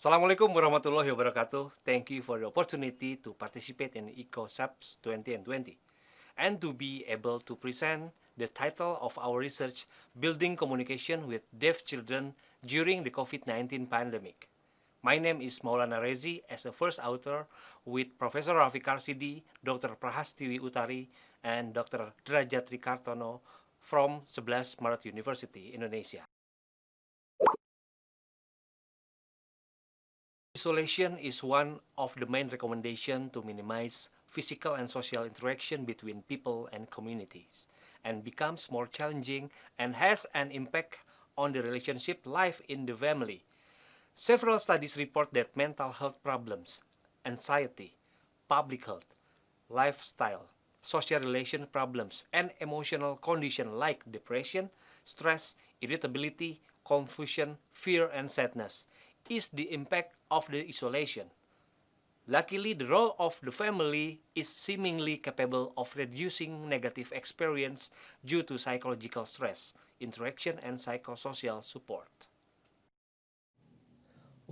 Assalamualaikum warahmatullahi wabarakatuh. Thank you for the opportunity to participate in EcoSAPS 2020 and to be able to present the title of our research, Building Communication with Deaf Children During the COVID-19 Pandemic. My name is Maulana Rezi as a first author with Professor Rafi Karsidi, Dr. Prahastiwi Utari, and Dr. Derajat Rikartono from 11 Maret University, Indonesia. Isolation is one of the main recommendations to minimize physical and social interaction between people and communities, and becomes more challenging and has an impact on the relationship life in the family. Several studies report that mental health problems, anxiety, public health, lifestyle, social relation problems, and emotional conditions like depression, stress, irritability, confusion, fear, and sadness is the impact of the isolation. Luckily, the role of the family is seemingly capable of reducing negative experience due to psychological stress, interaction, and psychosocial support.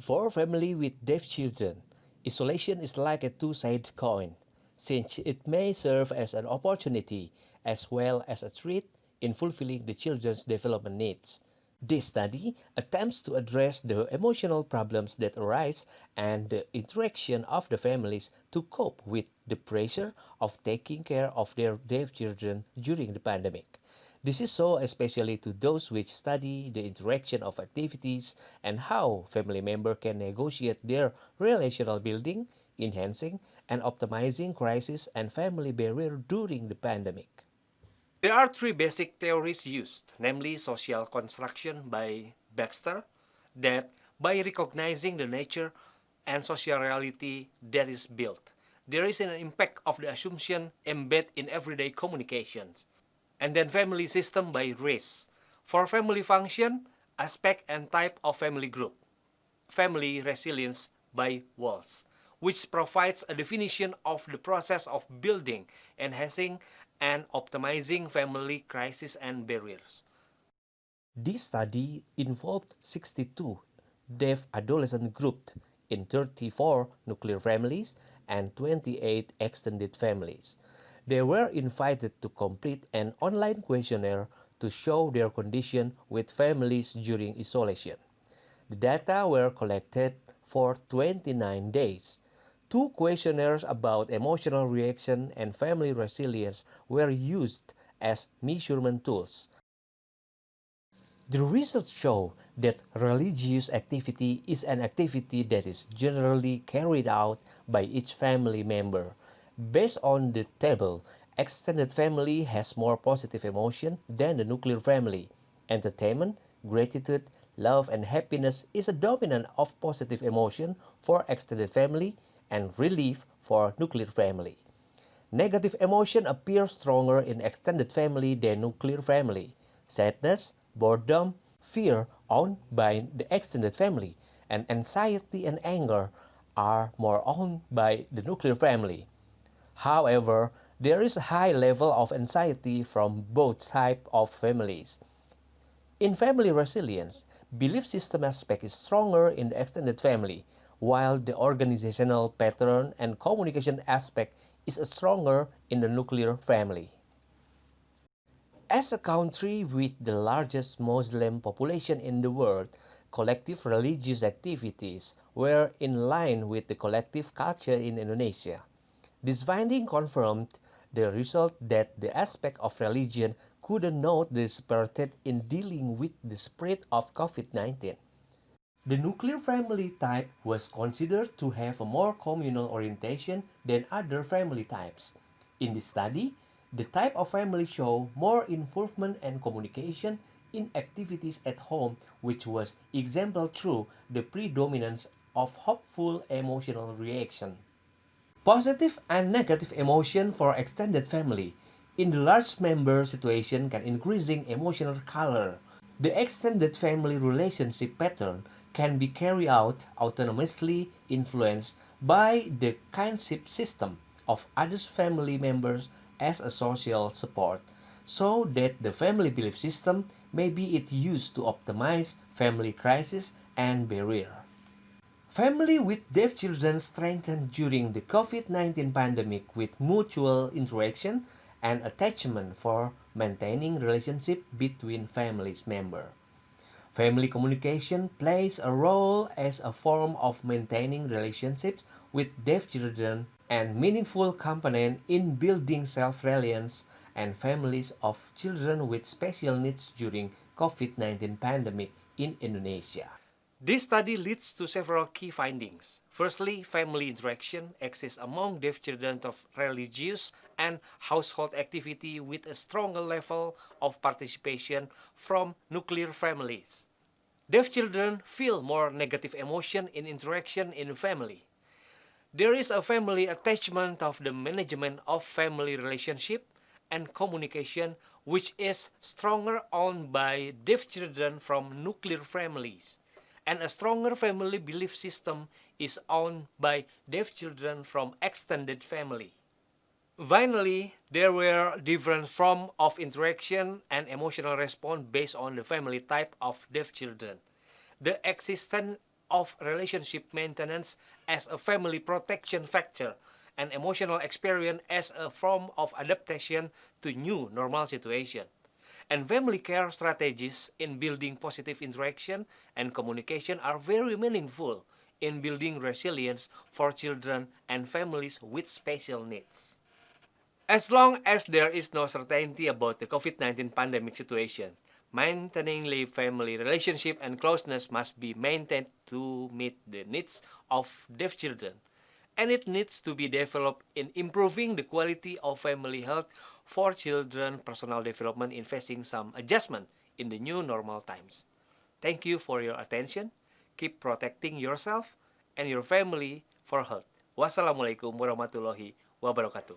For family with deaf children, isolation is like a two-sided coin, since it may serve as an opportunity as well as a threat in fulfilling the children's development needs. This study attempts to address the emotional problems that arise and the interaction of the families to cope with the pressure of taking care of their deaf children during the pandemic. This is so especially to those which study the interaction of activities and how family members can negotiate their relational building, enhancing, and optimizing crisis and family barrier during the pandemic. There are three basic theories used, namely social construction by Baxter, that by recognizing the nature and social reality that is built, there is an impact of the assumption embedded in everyday communications. And then family system by race. For family function, aspect and type of family group. Family resilience by Walls, which provides a definition of the process of building, enhancing, and optimizing family crisis and barriers. This study involved 62 deaf adolescent groups in 34 nuclear families and 28 extended families. They were invited to complete an online questionnaire to show their condition with families during isolation. The data were collected for 29 days. Two questionnaires about emotional reaction and family resilience were used as measurement tools. The results show that religious activity is an activity that is generally carried out by each family member. Based on the table, extended family has more positive emotion than the nuclear family. Entertainment, gratitude, love, and happiness is a dominant of positive emotion for extended family and relief for nuclear family. Negative emotion appear stronger in extended family than nuclear family. Sadness, boredom, fear owned by the extended family, and anxiety and anger are more owned by the nuclear family. However, there is a high level of anxiety from both types of families. In family resilience, belief system aspect is stronger in the extended family, while the organizational pattern and communication aspect is stronger in the nuclear family. As a country with the largest Muslim population in the world, collective religious activities were in line with the collective culture in Indonesia. This finding confirmed the result that the aspect of religion could not be separated in dealing with the spread of COVID-19. The nuclear family type was considered to have a more communal orientation than other family types. In this study, the type of family showed more involvement and communication in activities at home, which was exemplified through the predominance of hopeful emotional reaction. Positive and negative emotion for extended family. In the large member situation can increasing emotional color. The extended family relationship pattern can be carried out autonomously influenced by the kinship system of other family members as a social support, so that the family belief system may be it used to optimize family crisis and barrier. Family with deaf children strengthened during the COVID-19 pandemic with mutual interaction and attachment for maintaining relationship between families members. Family communication plays a role as a form of maintaining relationships with deaf children and meaningful component in building self-reliance and families of children with special needs during COVID-19 pandemic in Indonesia. This study leads to several key findings. Firstly, family interaction exists among deaf children of religious and household activity with a stronger level of participation from nuclear families. Deaf children feel more negative emotion in interaction in family. There is a family attachment of the management of family relationship and communication which is stronger owned by deaf children from nuclear families. And a stronger family belief system is owned by deaf children from extended family. Finally, there were different forms of interaction and emotional response based on the family type of deaf children. The existence of relationship maintenance as a family protection factor and emotional experience as a form of adaptation to new normal situation. And family care strategies in building positive interaction and communication are very meaningful in building resilience for children and families with special needs. As long as there is no certainty about the COVID-19 pandemic situation, maintaining family relationship and closeness must be maintained to meet the needs of deaf children. And it needs to be developed in improving the quality of family health for children personal development in facing some adjustment in the new normal times. Thank you for your attention. Keep protecting yourself and your family for health. Wassalamualaikum warahmatullahi wabarakatuh.